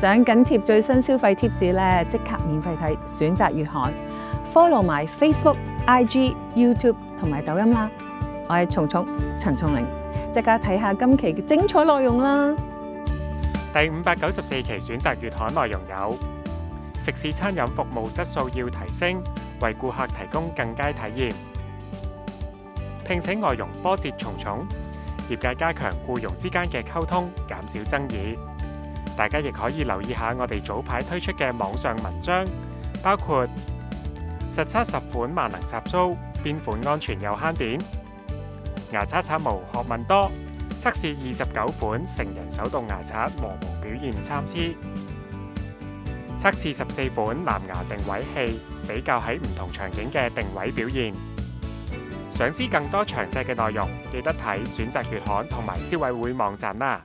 想緊貼最新消費貼士咧，即刻免費睇選擇月刊，follow 埋 Facebook、IG、YouTube 同埋抖音啦。我係蟲蟲陳松伶，即刻睇下今期嘅精彩內容啦！第594期選擇月刊內容有：食肆餐飲服務質素要提升，為顧客提供更佳體驗；聘請外傭波折重重，業界加強僱傭之間嘅溝通，減少爭議。大家亦可以留意下我哋早排推出嘅網上文章，包括實測10款萬能插蘇，邊款安全又慳電；牙刷刷毛學問多，測試29款成人手動牙刷和毛表現參差；測試14款藍牙定位器，比較喺唔同場景嘅定位表現。想知更多詳細嘅內容，記得睇選擇月刊同埋消委會網站啦。